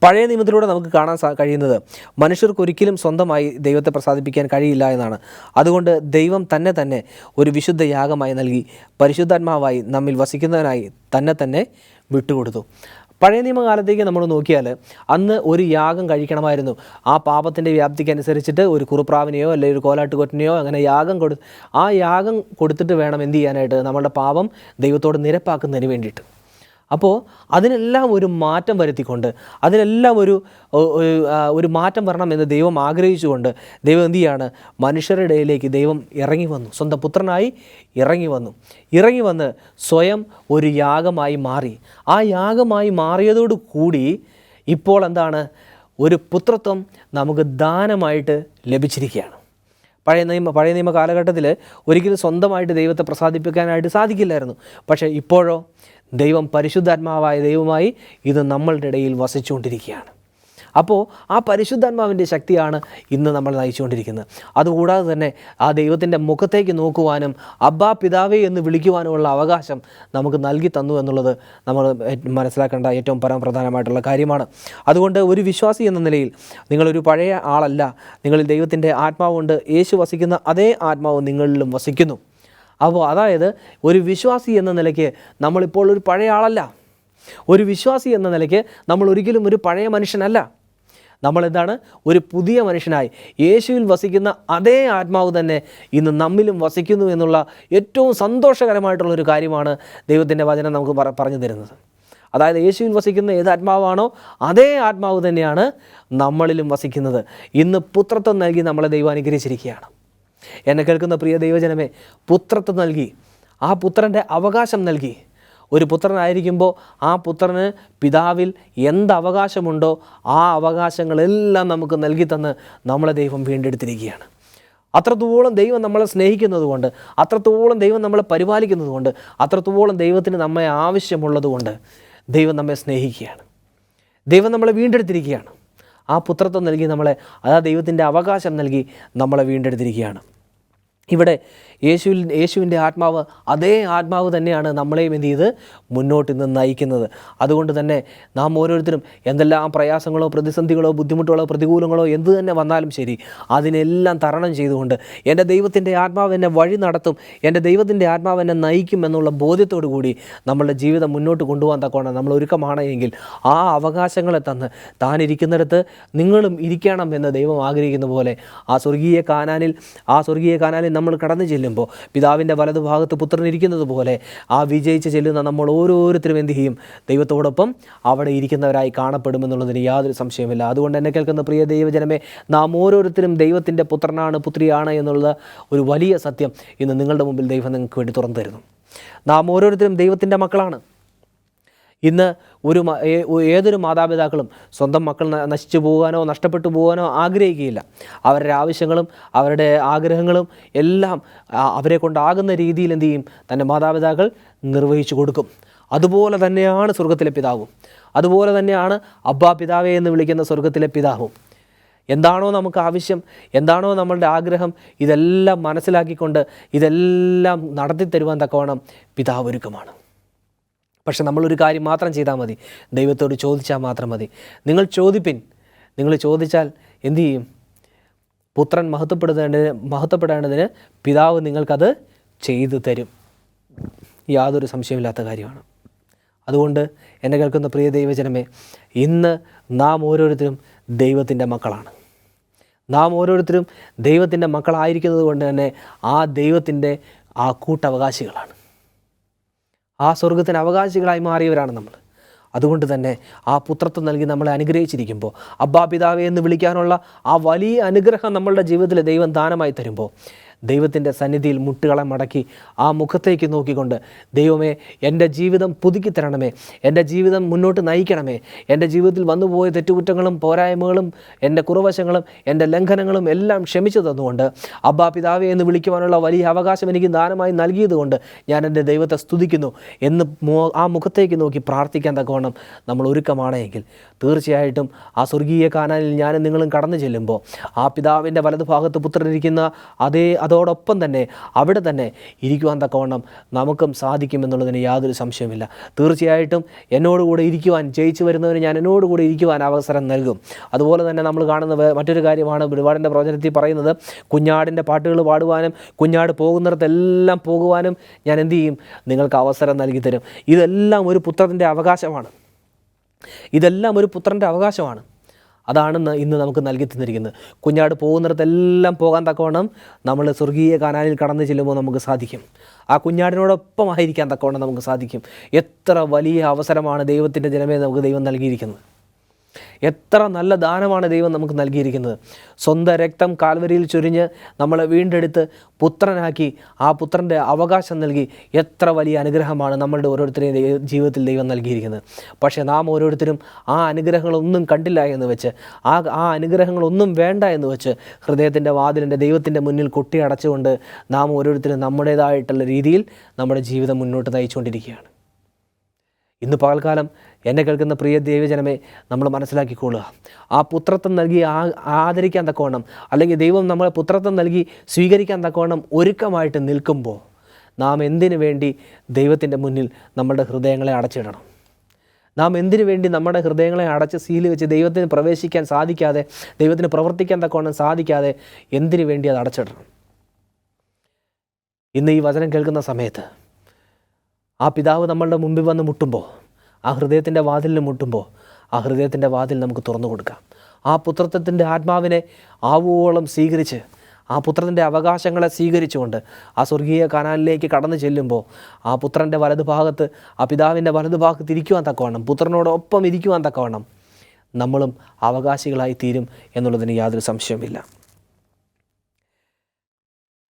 പഴയ നിയമത്തിലൂടെ നമുക്ക് കാണാൻ കഴിയുന്നത് മനുഷ്യർക്ക് ഒരിക്കലും സ്വന്തമായി ദൈവത്തെ പ്രസാദിപ്പിക്കാൻ കഴിയില്ല എന്നാണ്. അതുകൊണ്ട് ദൈവം തന്നെ ഒരു വിശുദ്ധ യാഗമായി നൽകി പരിശുദ്ധാത്മാവായി നമ്മിൽ വസിക്കുന്നതിനായി തന്നെ വിട്ടുകൊടുത്തു. പഴയ നിയമകാലത്തേക്ക് നമ്മൾ നോക്കിയാൽ അന്ന് ഒരു യാഗം കഴിക്കണമായിരുന്നു. ആ പാപത്തിൻ്റെ വ്യാപ്തിക്കനുസരിച്ചിട്ട് ഒരു കുറുപ്രാവിനെയോ അല്ലെങ്കിൽ ഒരു കോലാട്ടുകൊറ്റനെയോ അങ്ങനെ ആ യാഗം കൊടുത്തിട്ട് വേണം എന്ത് ചെയ്യാനായിട്ട്? നമ്മളുടെ പാപം ദൈവത്തോട് നിരപ്പാക്കുന്നതിന് വേണ്ടിയിട്ട്. അപ്പോൾ അതിനെല്ലാം ഒരു മാറ്റം വരുത്തിക്കൊണ്ട്, അതിനെല്ലാം ഒരു മാറ്റം വരണം എന്ന് ദൈവം ആഗ്രഹിച്ചുകൊണ്ട് ദൈവം എന്തു ചെയ്യാണ്? മനുഷ്യരുടെ ഇടയിലേക്ക് ദൈവം ഇറങ്ങി വന്നു. സ്വന്തം പുത്രനായി ഇറങ്ങി വന്ന് സ്വയം ഒരു യാഗമായി മാറി. ആ യാഗമായി മാറിയതോടുകൂടി ഇപ്പോൾ എന്താണ്? ഒരു പുത്രത്വം നമുക്ക് ദാനമായിട്ട് ലഭിച്ചിരിക്കുകയാണ്. പഴയ നിയമ കാലഘട്ടത്തിൽ ഒരിക്കലും സ്വന്തമായിട്ട് ദൈവത്തെ പ്രസാദിപ്പിക്കാനായിട്ട് സാധിക്കില്ലായിരുന്നു. പക്ഷേ ഇപ്പോഴോ ദൈവം പരിശുദ്ധാത്മാവായ ദൈവമായി ഇത് നമ്മളുടെ ഇടയിൽ വസിച്ചുകൊണ്ടിരിക്കുകയാണ്. അപ്പോൾ ആ പരിശുദ്ധാത്മാവിൻ്റെ ശക്തിയാണ് ഇന്ന് നമ്മൾ നയിച്ചുകൊണ്ടിരിക്കുന്നത്. അതുകൂടാതെ തന്നെ ആ ദൈവത്തിൻ്റെ മുഖത്തേക്ക് നോക്കുവാനും അബ്ബാ പിതാവേ എന്ന് വിളിക്കുവാനുമുള്ള അവകാശം നമുക്ക് നൽകി തന്നു എന്നുള്ളത് നമ്മൾ മനസ്സിലാക്കേണ്ട ഏറ്റവും പരമപ്രധാനമായിട്ടുള്ള കാര്യമാണ്. അതുകൊണ്ട് ഒരു വിശ്വാസി എന്ന നിലയിൽ നിങ്ങളൊരു പഴയ ആളല്ല. നിങ്ങളിൽ ദൈവത്തിൻ്റെ ആത്മാവുണ്ട്. യേശു വസിക്കുന്ന അതേ ആത്മാവ് നിങ്ങളിലും വസിക്കുന്നു. അപ്പോൾ അതായത് ഒരു വിശ്വാസി എന്ന നിലയ്ക്ക് നമ്മളിപ്പോൾ ഒരു പഴയ ആളല്ല. ഒരു വിശ്വാസി എന്ന നിലയ്ക്ക് നമ്മൾ ഒരിക്കലും ഒരു പഴയ മനുഷ്യനല്ല. നമ്മളെന്താണ്? ഒരു പുതിയ മനുഷ്യനായി യേശുവിൽ വസിക്കുന്ന അതേ ആത്മാവ് തന്നെ ഇന്ന് നമ്മിലും വസിക്കുന്നു എന്നുള്ള ഏറ്റവും സന്തോഷകരമായിട്ടുള്ളൊരു കാര്യമാണ് ദൈവത്തിൻ്റെ വചനം നമുക്ക് പറഞ്ഞു തരുന്നത്. അതായത് യേശുവിൽ വസിക്കുന്ന ഏത് ആത്മാവാണോ അതേ ആത്മാവ് തന്നെയാണ് നമ്മളിലും വസിക്കുന്നത്. ഇന്ന് പുത്രത്വം നൽകി നമ്മളെ ദൈവം അനുഗ്രഹിച്ചിരിക്കുകയാണ്. എന്നെ കേൾക്കുന്ന പ്രിയ ദൈവജനമേ, പുത്രത്വം നൽകി, ആ പുത്രൻ്റെ അവകാശം നൽകി. ഒരു പുത്രനായിരിക്കുമ്പോൾ ആ പുത്രന് പിതാവിൽ എന്ത് അവകാശമുണ്ടോ ആ അവകാശങ്ങളെല്ലാം നമുക്ക് നൽകി തന്ന് നമ്മളെ ദൈവം വീണ്ടെടുത്തിരിക്കുകയാണ്. അത്രത്തോളം ദൈവം നമ്മളെ സ്നേഹിക്കുന്നതുകൊണ്ട്, അത്രത്തോളം ദൈവം നമ്മളെ പരിപാലിക്കുന്നതുകൊണ്ട്, അത്രത്തോളം ദൈവത്തിന് നമ്മെ ആവശ്യമുള്ളതുകൊണ്ട് ദൈവം നമ്മെ സ്നേഹിക്കുകയാണ്. ദൈവം നമ്മളെ വീണ്ടെടുത്തിരിക്കുകയാണ്. ആ പുത്രത്വം നൽകി നമ്മളെ, ദൈവത്തിൻ്റെ അവകാശം നൽകി നമ്മളെ വീണ്ടെടുത്തിരിക്കുകയാണ്. ഇവിടെ യേശുവിൻ്റെ ആത്മാവ്, അതേ ആത്മാവ് തന്നെയാണ് നമ്മളെയും എന്ത് ചെയ്ത് മുന്നോട്ട് ഇന്ന് നയിക്കുന്നത്. അതുകൊണ്ട് തന്നെ നാം ഓരോരുത്തരും എന്തെല്ലാം പ്രയാസങ്ങളോ പ്രതിസന്ധികളോ ബുദ്ധിമുട്ടുകളോ പ്രതികൂലങ്ങളോ എന്തു തന്നെ വന്നാലും ശരി, അതിനെല്ലാം തരണം ചെയ്തുകൊണ്ട് എൻ്റെ ദൈവത്തിൻ്റെ ആത്മാവ് എന്നെ വഴി നടത്തും, എൻ്റെ ദൈവത്തിൻ്റെ ആത്മാവ് എന്നെ നയിക്കും എന്നുള്ള ബോധ്യത്തോടു കൂടി നമ്മളുടെ ജീവിതം മുന്നോട്ട് കൊണ്ടുപോകാൻ തക്കോണം നമ്മൾ ഒരുക്കമാണ് എങ്കിൽ ആ അവകാശങ്ങളെ തന്ന് താനിരിക്കുന്നിടത്ത് നിങ്ങളും ഇരിക്കണം എന്ന് ദൈവം ആഗ്രഹിക്കുന്ന പോലെ ആ സ്വർഗീയ കാനാനിൽ നമ്മൾ കടന്നു ചെല്ലുമ്പോൾ പിതാവിൻ്റെ വലതുഭാഗത്ത് പുത്രൻ ഇരിക്കുന്നത് പോലെ ആ വിജയിച്ച് ചെല്ലുന്ന നമ്മൾ ഓരോരുത്തരും എന്ത് ചെയ്യും? ദൈവത്തോടൊപ്പം അവിടെ ഇരിക്കുന്നവരായി കാണപ്പെടുമെന്നുള്ളതിന് യാതൊരു സംശയമില്ല. അതുകൊണ്ട് എന്നെ കേൾക്കുന്ന പ്രിയ ദൈവജനമേ, നാം ഓരോരുത്തരും ദൈവത്തിൻ്റെ പുത്രനാണ്, പുത്രിയാണ് എന്നുള്ള ഒരു വലിയ സത്യം ഇന്ന് നിങ്ങളുടെ മുമ്പിൽ ദൈവം നിങ്ങൾക്ക് വേണ്ടി തുറന്നു തരുന്നു. നാം ഓരോരുത്തരും ദൈവത്തിൻ്റെ മക്കളാണ്. ഇന്ന് ഏതൊരു മാതാപിതാക്കളും സ്വന്തം മക്കൾ നശിച്ചു പോകാനോ നഷ്ടപ്പെട്ടു പോകാനോ ആഗ്രഹിക്കുകയില്ല. അവരുടെ ആവശ്യങ്ങളും അവരുടെ ആഗ്രഹങ്ങളും എല്ലാം അവരെ കൊണ്ടാകുന്ന രീതിയിൽ എന്ത് ചെയ്യും? തൻ്റെ മാതാപിതാക്കൾ നിർവഹിച്ചു കൊടുക്കും. അതുപോലെ തന്നെയാണ് സ്വർഗത്തിലെ പിതാവും. അതുപോലെ തന്നെയാണ് അബ്ബാ പിതാവേ എന്ന് വിളിക്കുന്ന സ്വർഗത്തിലെ പിതാവും. എന്താണോ നമുക്ക് ആവശ്യം, എന്താണോ നമ്മളുടെ ആഗ്രഹം, ഇതെല്ലാം മനസ്സിലാക്കിക്കൊണ്ട് ഇതെല്ലാം നടത്തിത്തരുവാൻ തക്കവണ്ണം പിതാവ് ഒരുക്കമാണ്. പക്ഷെ നമ്മളൊരു കാര്യം മാത്രം ചെയ്താൽ മതി, ദൈവത്തോട് ചോദിച്ചാൽ മാത്രം മതി. നിങ്ങൾ ചോദിപ്പിൻ. നിങ്ങൾ ചോദിച്ചാൽ എന്തു ചെയ്യും? പുത്രൻ മഹത്വപ്പെടേണ്ടതിന് പിതാവ് നിങ്ങൾക്കത് ചെയ്തു തരും. യാതൊരു സംശയമില്ലാത്ത കാര്യമാണ്. അതുകൊണ്ട് എന്നെ കേൾക്കുന്ന പ്രിയ ദൈവജനമേ, ഇന്ന് നാം ഓരോരുത്തരും ദൈവത്തിൻ്റെ മക്കളാണ്. നാം ഓരോരുത്തരും ദൈവത്തിൻ്റെ മക്കളായിരിക്കുന്നത് കൊണ്ട് തന്നെ ആ ദൈവത്തിൻ്റെ ആ കൂട്ടവകാശികളാണ്. ആ സ്വർഗത്തിന് അവകാശികളായി മാറിയവരാണ് നമ്മൾ. അതുകൊണ്ട് തന്നെ ആ പുത്രത്വം നൽകി നമ്മളെ അനുഗ്രഹിച്ചിരിക്കുമ്പോൾ, അബ്ബാ പിതാവേ എന്ന് വിളിക്കാനുള്ള ആ വലിയ അനുഗ്രഹം നമ്മളുടെ ജീവിതത്തിൽ ദൈവം ദാനമായി തരുമ്പോൾ, ദൈവത്തിൻ്റെ സന്നിധിയിൽ മുട്ടുകളെ മടക്കി ആ മുഖത്തേക്ക് നോക്കിക്കൊണ്ട്, ദൈവമേ എൻ്റെ ജീവിതം പുതുക്കി തരണമേ, എൻ്റെ ജീവിതം മുന്നോട്ട് നയിക്കണമേ, എൻ്റെ ജീവിതത്തിൽ വന്നുപോയ തെറ്റുകുറ്റങ്ങളും പോരായ്മകളും എൻ്റെ കുറവശങ്ങളും എൻ്റെ ലംഘനങ്ങളും എല്ലാം ക്ഷമിച്ചു തന്നുകൊണ്ട്, അബ്ബാ പിതാവേ എന്ന് വിളിക്കുവാനുള്ള വലിയ അവകാശം എനിക്ക് ദാനമായി നൽകിയതുകൊണ്ട് ഞാൻ എൻ്റെ ദൈവത്തെ സ്തുതിക്കുന്നു എന്ന് ആ മുഖത്തേക്ക് നോക്കി പ്രാർത്ഥിക്കാൻ തക്കവണ്ണം നമ്മൾ ഒരുക്കമാണെങ്കിൽ, തീർച്ചയായിട്ടും ആ സ്വർഗീയ കാനാനിൽ ഞാനും നിങ്ങളും കടന്നു ചെല്ലുമ്പോൾ ആ പിതാവിൻ്റെ വലതുഭാഗത്ത് പുത്രനിരിക്കുന്ന അതോടൊപ്പം തന്നെ അവിടെ തന്നെ ഇരിക്കുവാൻ തക്കവണ്ണം നമുക്കും സാധിക്കുമെന്നുള്ളതിന് യാതൊരു സംശയമില്ല. തീർച്ചയായിട്ടും എന്നോടുകൂടെ ഇരിക്കുവാൻ, ജയിച്ചു വരുന്നവന് ഞാൻ എന്നോടുകൂടെ ഇരിക്കുവാൻ അവസരം നൽകും. അതുപോലെ തന്നെ നമ്മൾ കാണുന്ന മറ്റൊരു കാര്യമാണ് വെളിപാടിൻ്റെ പ്രവചനത്തിൽ പറയുന്നത്, കുഞ്ഞാടിൻ്റെ പാട്ടുകൾ പാടുവാനും കുഞ്ഞാട് പോകുന്നിടത്തെല്ലാം പോകുവാനും ഞാൻ എന്തു ചെയ്യും? നിങ്ങൾക്ക് അവസരം നൽകി തരും. ഇതെല്ലാം ഒരു പുത്രൻ്റെ അവകാശമാണ്. ഇതെല്ലാം ഒരു പുത്രൻ്റെ അവകാശമാണ്. അതാണെന്ന് ഇന്ന് നമുക്ക് നൽകി തന്നിരിക്കുന്നത്. കുഞ്ഞാട് പോകുന്നിടത്തെല്ലാം പോകാൻ തക്കവണ്ണം നമ്മൾ സ്വർഗീയ കാനാനിൽ കടന്നു ചെല്ലുമ്പോൾ നമുക്ക് സാധിക്കും. ആ കുഞ്ഞാടിനോടൊപ്പം ആയിരിക്കാൻ തക്കവണ്ണം നമുക്ക് സാധിക്കും. എത്ര വലിയ അവസരമാണ് ദൈവത്തിൻ്റെ ജനമേ നമുക്ക് ദൈവം നൽകിയിരിക്കുന്നത്. എത്ര നല്ല ദാനമാണ് ദൈവം നമുക്ക് നൽകിയിരിക്കുന്നത്. സ്വന്തം രക്തം കാൽവരിയിൽ ചൊരിഞ്ഞ് നമ്മളെ വീണ്ടെടുത്ത് പുത്രനാക്കി ആ പുത്രൻ്റെ അവകാശം നൽകി എത്ര വലിയ അനുഗ്രഹമാണ് നമ്മളുടെ ഓരോരുത്തരെയും ജീവിതത്തിൽ ദൈവം നൽകിയിരിക്കുന്നത്. പക്ഷേ നാം ഓരോരുത്തരും ആ അനുഗ്രഹങ്ങളൊന്നും കണ്ടില്ല എന്ന് വെച്ച്, ആ അനുഗ്രഹങ്ങളൊന്നും വേണ്ട എന്ന് വെച്ച് ഹൃദയത്തിൻ്റെ വാതിലിൻ്റെ ദൈവത്തിൻ്റെ മുന്നിൽ കൊട്ടി അടച്ചുകൊണ്ട് നാം ഓരോരുത്തരും നമ്മുടേതായിട്ടുള്ള രീതിയിൽ നമ്മുടെ ജീവിതം മുന്നോട്ട് നയിച്ചുകൊണ്ടിരിക്കുകയാണ്. ഇന്ന് പകൽക്കാലം എന്നെ കേൾക്കുന്ന പ്രിയ ദൈവജനമേ, നമ്മൾ മനസ്സിലാക്കിക്കൊള്ളുക, ആ പുത്രത്വം നൽകി ആദരിക്കാൻ തക്കവണ്ണം, അല്ലെങ്കിൽ ദൈവം നമ്മളെ പുത്രത്വം നൽകി സ്വീകരിക്കാൻ തക്കവണ്ണം ഒരുക്കമായിട്ട് നിൽക്കുമ്പോൾ നാം എന്തിനു വേണ്ടി ദൈവത്തിൻ്റെ മുന്നിൽ നമ്മുടെ ഹൃദയങ്ങളെ അടച്ചിടണം? നാം എന്തിനു വേണ്ടി നമ്മുടെ ഹൃദയങ്ങളെ അടച്ച് സീല് വെച്ച് ദൈവത്തിന് പ്രവേശിക്കാൻ സാധിക്കാതെ, ദൈവത്തിന് പ്രവർത്തിക്കാൻ തക്കവണ്ണം സാധിക്കാതെ എന്തിനു വേണ്ടി അത് അടച്ചിടണം? ഇന്ന് ഈ വചനം കേൾക്കുന്ന സമയത്ത് ആ പിതാവ് നമ്മളുടെ മുമ്പിൽ വന്ന് മുട്ടുമ്പോൾ, ആ ഹൃദയത്തിൻ്റെ വാതിലിൽ മുട്ടുമ്പോൾ, ആ ഹൃദയത്തിൻ്റെ വാതിൽ നമുക്ക് തുറന്നു കൊടുക്കാം. ആ പുത്രത്വത്തിൻ്റെ ആത്മാവിനെ ആവോളം സ്വീകരിച്ച്, ആ പുത്രൻ്റെ അവകാശങ്ങളെ സ്വീകരിച്ചുകൊണ്ട് ആ സ്വർഗീയ കാനാനിലേക്ക് കടന്നു ചെല്ലുമ്പോൾ ആ പുത്രൻ്റെ വലതുഭാഗത്ത്, ആ പിതാവിൻ്റെ വലതുഭാഗത്ത് ഇരിക്കുവാൻ തക്കവണ്ണം, പുത്രനോടൊപ്പം ഇരിക്കുവാൻ തക്കവണ്ണം നമ്മളും അവകാശികളായി തീരും എന്നുള്ളതിന് യാതൊരു സംശയവുമില്ല.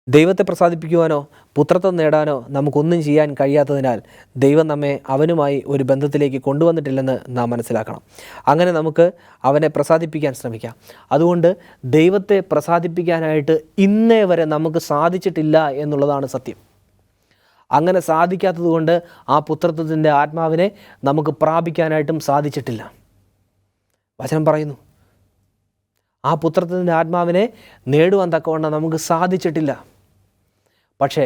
ദൈവത്തെ പ്രസാദിപ്പിക്കുവാനോ പുത്രത്വം നേടാനോ നമുക്കൊന്നും ചെയ്യാൻ കഴിയാത്തതിനാൽ ദൈവം നമ്മെ അവനുമായി ഒരു ബന്ധത്തിലേക്ക് കൊണ്ടുവന്നിട്ടില്ലെന്ന് നാം മനസ്സിലാക്കണം. അങ്ങനെ നമുക്ക് അവനെ പ്രസാദിപ്പിക്കാൻ ശ്രമിക്കാം. അതുകൊണ്ട് ദൈവത്തെ പ്രസാദിപ്പിക്കാനായിട്ട് ഇന്നേ വരെ നമുക്ക് സാധിച്ചിട്ടില്ല എന്നുള്ളതാണ് സത്യം. അങ്ങനെ സാധിക്കാത്തതുകൊണ്ട് ആ പുത്രത്വത്തിൻ്റെ ആത്മാവിനെ നമുക്ക് പ്രാപിക്കാനായിട്ടും സാധിച്ചിട്ടില്ല. വചനം പറയുന്നു, ആ പുത്രത്വത്തിൻ്റെ ആത്മാവിനെ നേടുവാൻ തക്കവണ്ണം നമുക്ക് സാധിച്ചിട്ടില്ല. പക്ഷേ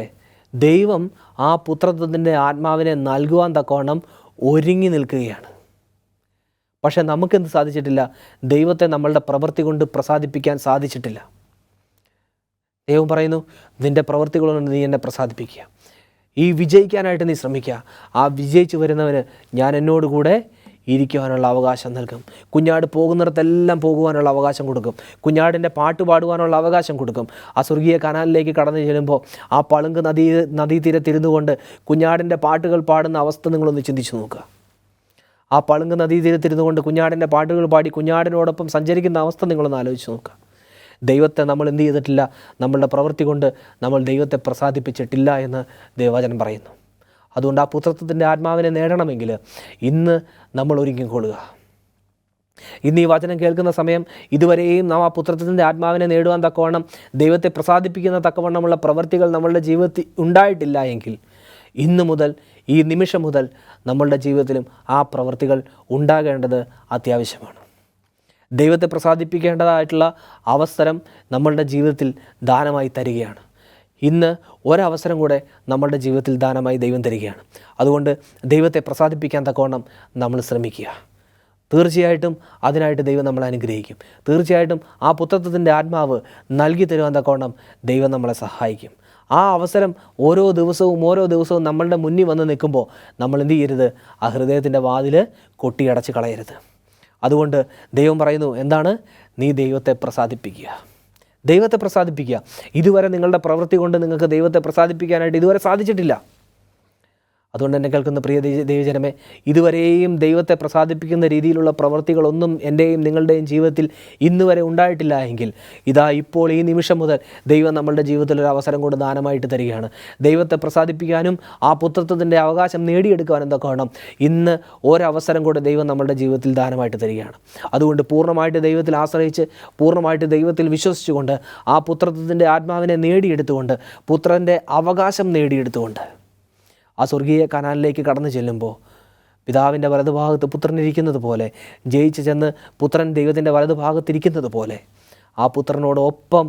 ദൈവം ആ പുത്രത്വത്തിൻ്റെ ആത്മാവിനെ നൽകുവാൻ തക്കവണ്ണം ഒരുങ്ങി നിൽക്കുകയാണ്. പക്ഷേ നമുക്കെന്ത് സാധിച്ചിട്ടില്ല? ദൈവത്തെ നമ്മളുടെ പ്രവൃത്തി കൊണ്ട് പ്രസാദിപ്പിക്കാൻ സാധിച്ചിട്ടില്ല. ദൈവം പറയുന്നു, നിൻ്റെ പ്രവൃത്തികൾ കൊണ്ട് നീ എന്നെ പ്രസാദിപ്പിക്കുക, ഈ വിജയിക്കാനായിട്ട് നീ ശ്രമിക്കുക. ആ വിജയിച്ചു വരുന്നവന് ഞാൻ എന്നോടുകൂടെ ഇരിക്കുവാനുള്ള അവകാശം നൽകും. കുഞ്ഞാട് പോകുന്നിടത്തെല്ലാം പോകുവാനുള്ള അവകാശം കൊടുക്കും. കുഞ്ഞാടിൻ്റെ പാട്ട് പാടുവാനുള്ള അവകാശം കൊടുക്കും. ആ സ്വർഗീയ കനാലിലേക്ക് കടന്നു ചെല്ലുമ്പോൾ ആ പളുങ്ക് നദീതീരത്തിരുന്നു കൊണ്ട് കുഞ്ഞാടിൻ്റെ പാട്ടുകൾ പാടുന്ന അവസ്ഥ നിങ്ങളൊന്ന് ചിന്തിച്ചു നോക്കുക. ആ പളുങ്ക് നദീതീരത്തിരുന്നു കൊണ്ട് കുഞ്ഞാടിൻ്റെ പാട്ടുകൾ പാടി കുഞ്ഞാടിനോടൊപ്പം സഞ്ചരിക്കുന്ന അവസ്ഥ നിങ്ങളൊന്ന് ആലോചിച്ച് നോക്കുക. ദൈവത്തെ നമ്മൾ എന്ത് ചെയ്തിട്ടില്ല? നമ്മളുടെ പ്രവൃത്തി കൊണ്ട് നമ്മൾ ദൈവത്തെ പ്രസാദിപ്പിച്ചിട്ടില്ല എന്ന് ദൈവവചനം പറയുന്നു. അതുകൊണ്ട് ആ പുത്രത്വത്തിൻ്റെ ആത്മാവിനെ നേടണമെങ്കിൽ ഇന്ന് നമ്മൾ ഒരുങ്ങിക്കൊള്ളുക. ഇന്ന് ഈ വചനം കേൾക്കുന്ന സമയം ഇതുവരെയും നാം ആ പുത്രത്വത്തിൻ്റെ ആത്മാവിനെ നേടുവാൻ തക്കവണ്ണം, ദൈവത്തെ പ്രസാദിപ്പിക്കുന്ന തക്കവണ്ണമുള്ള പ്രവൃത്തികൾ നമ്മളുടെ ജീവിതത്തിൽ ഉണ്ടായിട്ടില്ല എങ്കിൽ ഇന്നു മുതൽ ഈ നിമിഷം മുതൽ നമ്മളുടെ ജീവിതത്തിലും ആ പ്രവൃത്തികൾ ഉണ്ടാകേണ്ടത് അത്യാവശ്യമാണ്. ദൈവത്തെ പ്രസാദിപ്പിക്കേണ്ടതായിട്ടുള്ള അവസരം നമ്മളുടെ ജീവിതത്തിൽ ദാനമായി തരികയാണ്. ഇന്ന് ഒരവസരം കൂടെ നമ്മളുടെ ജീവിതത്തിൽ ദാനമായി ദൈവം തരികയാണ്. അതുകൊണ്ട് ദൈവത്തെ പ്രസാദിപ്പിക്കാൻ തക്കവണ്ണം നമ്മൾ ശ്രമിക്കുക. തീർച്ചയായിട്ടും അതിനായിട്ട് ദൈവം നമ്മളെ അനുഗ്രഹിക്കും. തീർച്ചയായിട്ടും ആ പുത്രത്വത്തിൻ്റെ ആത്മാവ് നൽകി തരുവാൻ തക്കവണ്ണം ദൈവം നമ്മളെ സഹായിക്കും. ആ അവസരം ഓരോ ദിവസവും നമ്മളുടെ മുന്നിൽ വന്ന് നിൽക്കുമ്പോൾ നമ്മൾ എന്ത് ചെയ്യരുത്? ആ ഹൃദയത്തിൻ്റെ വാതിൽ കൊട്ടിയടച്ച് കളയരുത്. അതുകൊണ്ട് ദൈവം പറയുന്നു, എന്താണ്? നീ ദൈവത്തെ പ്രസാദിപ്പിക്കുക. ഇതുവരെ നിങ്ങളുടെ പ്രവൃത്തി കൊണ്ട് നിങ്ങൾക്ക് ദൈവത്തെ പ്രസാദിപ്പിക്കാനായിട്ട് ഇതുവരെ സാധിച്ചിട്ടില്ല. അതുകൊണ്ട് എന്നെ കേൾക്കുന്ന പ്രിയ ദൈവജനമേ, ഇതുവരെയും ദൈവത്തെ പ്രസാദിപ്പിക്കുന്ന രീതിയിലുള്ള പ്രവൃത്തികളൊന്നും എൻ്റെയും നിങ്ങളുടെയും ജീവിതത്തിൽ ഇന്ന് വരെ ഉണ്ടായിട്ടില്ല എങ്കിൽ ഇതാ ഇപ്പോൾ ഈ നിമിഷം മുതൽ ദൈവം നമ്മളുടെ ജീവിതത്തിൽ ഒരു അവസരം കൊണ്ട് ദാനമായിട്ട് തരികയാണ്. ദൈവത്തെ പ്രസാദിപ്പിക്കാനും ആ പുത്രത്വത്തിൻ്റെ അവകാശം നേടിയെടുക്കുവാനും എന്തൊക്കെ വേണം? ഇന്ന് ഒരവസരം കൂടെ ദൈവം നമ്മളുടെ ജീവിതത്തിൽ ദാനമായിട്ട് തരികയാണ്. അതുകൊണ്ട് പൂർണ്ണമായിട്ട് ദൈവത്തിൽ ആശ്രയിച്ച്, പൂർണ്ണമായിട്ട് ദൈവത്തിൽ വിശ്വസിച്ചുകൊണ്ട്, ആ പുത്രത്വത്തിൻ്റെ ആത്മാവിനെ നേടിയെടുത്തുകൊണ്ട്, പുത്രൻ്റെ അവകാശം നേടിയെടുത്തുകൊണ്ട് ആ സ്വർഗീയ കനാലിലേക്ക് കടന്നു ചെല്ലുമ്പോൾ പിതാവിൻ്റെ വലതുഭാഗത്ത് പുത്രനിരിക്കുന്നത് പോലെ, ജയിച്ച് ചെന്ന് പുത്രൻ ദൈവത്തിൻ്റെ വലതുഭാഗത്തിരിക്കുന്നത് പോലെ ആ പുത്രനോടൊപ്പം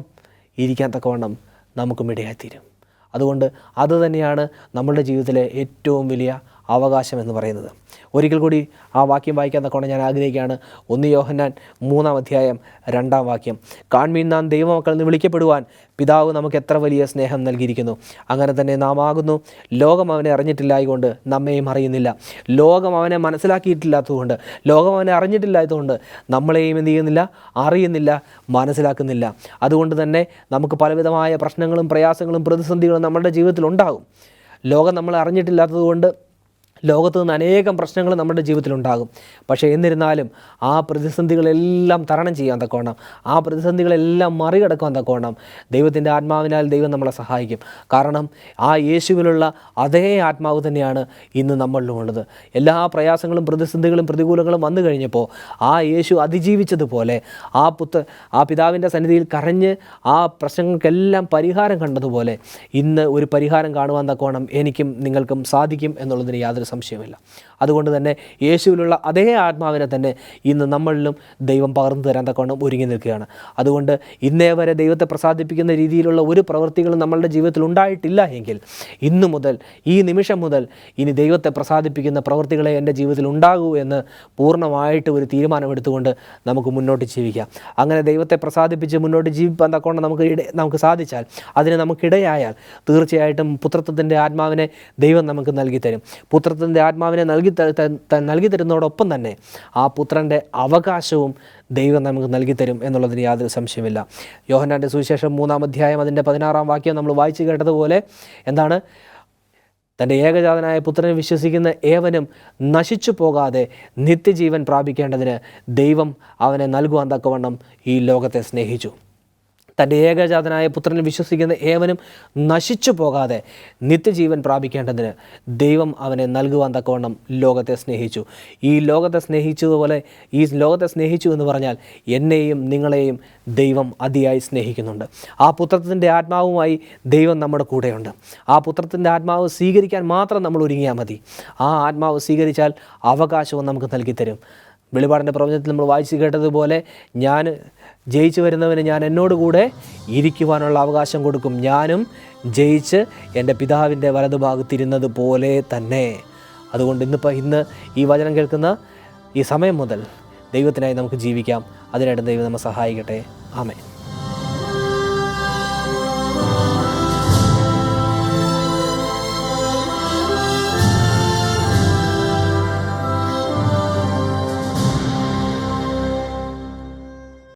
ഇരിക്കാൻ തക്കവണ്ണം നമുക്കും ഇടയായിത്തീരും. അതുകൊണ്ട് അതുതന്നെയാണ് നമ്മളുടെ ജീവിതത്തിലെ ഏറ്റവും വലിയ അവകാശം എന്ന് പറയുന്നത്. ഒരിക്കൽ കൂടി ആ വാക്യം വായിക്കാൻ തക്കവണ്ണം ഞാൻ ആഗ്രഹിക്കുകയാണ്. 1 യോഹന്നാൻ 3:2 കാൺമീൻ, നാം ദൈവമക്കൾ എന്ന് വിളിക്കപ്പെടുവാൻ പിതാവ് നമുക്ക് എത്ര വലിയ സ്നേഹം നൽകിയിരിക്കുന്നു. അങ്ങനെ തന്നെ നാം ആകുന്നു. ലോകം അവനെ അറിഞ്ഞിട്ടില്ലായതുകൊണ്ട് നമ്മെയും അറിയുന്നില്ല. ലോകം അവനെ മനസ്സിലാക്കിയിട്ടില്ലാത്തതുകൊണ്ട്, ലോകം അവനെ അറിഞ്ഞിട്ടില്ലാത്തതുകൊണ്ട് നമ്മളെയും എന്ത് ചെയ്യുന്നില്ല? അറിയുന്നില്ല, മനസ്സിലാക്കുന്നില്ല. അതുകൊണ്ട് തന്നെ നമുക്ക് പലവിധമായ പ്രശ്നങ്ങളും പ്രയാസങ്ങളും പ്രതിസന്ധികളും നമ്മുടെ ജീവിതത്തിൽ ഉണ്ടാകും. ലോകം നമ്മളെ അറിഞ്ഞിട്ടില്ലാത്തതുകൊണ്ട് ലോകത്ത് നിന്ന് അനേകം പ്രശ്നങ്ങൾ നമ്മുടെ ജീവിതത്തിലുണ്ടാകും. പക്ഷേ എന്നിരുന്നാലും ആ പ്രതിസന്ധികളെല്ലാം തരണം ചെയ്യാൻ തക്കവണ്ണം, ആ പ്രതിസന്ധികളെല്ലാം മറികടക്കാൻ തക്കവണ്ണം ദൈവത്തിൻ്റെ ആത്മാവിനാൽ ദൈവം നമ്മളെ സഹായിക്കും. കാരണം ആ യേശുവിലുള്ള അതേ ആത്മാവ് തന്നെയാണ് ഇന്ന് നമ്മളിലുമുള്ളത്. എല്ലാ പ്രയാസങ്ങളും പ്രതിസന്ധികളും പ്രതികൂലങ്ങളും വന്നു കഴിഞ്ഞപ്പോൾ ആ യേശു അതിജീവിച്ചതുപോലെ, ആ പിതാവിൻ്റെ സന്നിധിയിൽ കരഞ്ഞ് ആ പ്രശ്നങ്ങൾക്കെല്ലാം പരിഹാരം കണ്ടതുപോലെ ഇന്ന് ഒരു പരിഹാരം കാണുവാൻ തക്കവണ്ണം എനിക്കും നിങ്ങൾക്കും സാധിക്കും എന്നുള്ളതിന് യാതൊരു സംശയമില്ല. അതുകൊണ്ട് തന്നെ യേശുവിലുള്ള അതേ ആത്മാവിനെ തന്നെ ഇന്ന് നമ്മളിലും ദൈവം പകർന്നു തരാൻ തക്കവണ്ണം ഒരുങ്ങി നിൽക്കുകയാണ്. അതുകൊണ്ട് ഇന്നേ വരെ ദൈവത്തെ പ്രസാദിപ്പിക്കുന്ന രീതിയിലുള്ള ഒരു പ്രവൃത്തികളും നമ്മളുടെ ജീവിതത്തിൽ ഉണ്ടായിട്ടില്ല എങ്കിൽ ഇന്നു മുതൽ, ഈ നിമിഷം മുതൽ ഇനി ദൈവത്തെ പ്രസാദിപ്പിക്കുന്ന പ്രവൃത്തികളെ എൻ്റെ ജീവിതത്തിൽ ഉണ്ടാകൂ എന്ന് പൂർണ്ണമായിട്ട് ഒരു തീരുമാനമെടുത്തുകൊണ്ട് നമുക്ക് മുന്നോട്ട് ജീവിക്കാം. അങ്ങനെ ദൈവത്തെ പ്രസാദിപ്പിച്ച് മുന്നോട്ട് ജീവിക്കാൻ തക്കവണ്ണം നമുക്ക് സാധിച്ചാൽ, അതിന് നമുക്കിടയായാൽ തീർച്ചയായിട്ടും പുത്രത്വത്തിൻ്റെ ആത്മാവിനെ ദൈവം നമുക്ക് നൽകി തരും. പുത്രത്തിൻ്റെ ആത്മാവിനെ നൽകി തരുന്നതോടൊപ്പം തന്നെ ആ പുത്രൻ്റെ അവകാശവും ദൈവം നമുക്ക് നൽകി തരും എന്നുള്ളതിന് യാതൊരു സംശയമില്ല. യോഹന്നാൻ്റെ സുവിശേഷം 3 അതിൻ്റെ 16 നമ്മൾ വായിച്ചു കേട്ടതുപോലെ എന്താണ്? തൻ്റെ ഏകജാതനായ പുത്രനെ വിശ്വസിക്കുന്ന ഏവനും നശിച്ചു പോകാതെ നിത്യജീവൻ പ്രാപിക്കേണ്ടതിന് ദൈവം അവനെ നൽകുവാൻ തക്കവണ്ണം ഈ ലോകത്തെ സ്നേഹിച്ചു. തൻ്റെ ഏകജാതനായ പുത്രനെ വിശ്വസിക്കുന്ന ഏവനും നശിച്ചു പോകാതെ നിത്യജീവൻ പ്രാപിക്കേണ്ടതിന് ദൈവം അവനെ നൽകുവാൻ തക്കവണ്ണം ലോകത്തെ സ്നേഹിച്ചു. ഈ ലോകത്തെ സ്നേഹിച്ചതുപോലെ, ഈ ലോകത്തെ സ്നേഹിച്ചു എന്ന് പറഞ്ഞാൽ എന്നെയും നിങ്ങളെയും ദൈവം അതിയായി സ്നേഹിക്കുന്നുണ്ട്. ആ പുത്രത്തിൻ്റെ ആത്മാവുമായി ദൈവം നമ്മുടെ കൂടെയുണ്ട്. ആ പുത്രത്തിൻ്റെ ആത്മാവ് സ്വീകരിക്കാൻ മാത്രം നമ്മൾ ഒരുങ്ങിയാൽ മതി. ആ ആത്മാവ് സ്വീകരിച്ചാൽ അവകാശവും നമുക്ക് നൽകിത്തരും. വെളിപാടിൻ്റെ പ്രവചനത്തിൽ നമ്മൾ വായിച്ചു കേട്ടതുപോലെ, ഞാൻ ജയിച്ചു വരുന്നവന് ഞാൻ എന്നോടുകൂടെ ഇരിക്കുവാനുള്ള അവകാശം കൊടുക്കും, ഞാനും ജയിച്ച് എൻ്റെ പിതാവിൻ്റെ വലതുഭാഗത്തിരുന്നത് പോലെ തന്നെ. അതുകൊണ്ട് ഇന്ന് ഈ വചനം കേൾക്കുന്ന ഈ സമയം മുതൽ ദൈവത്തിനായി നമുക്ക് ജീവിക്കാം. അതിനായിട്ട് ദൈവം നമ്മെ സഹായിക്കട്ടെ. ആമേൻ.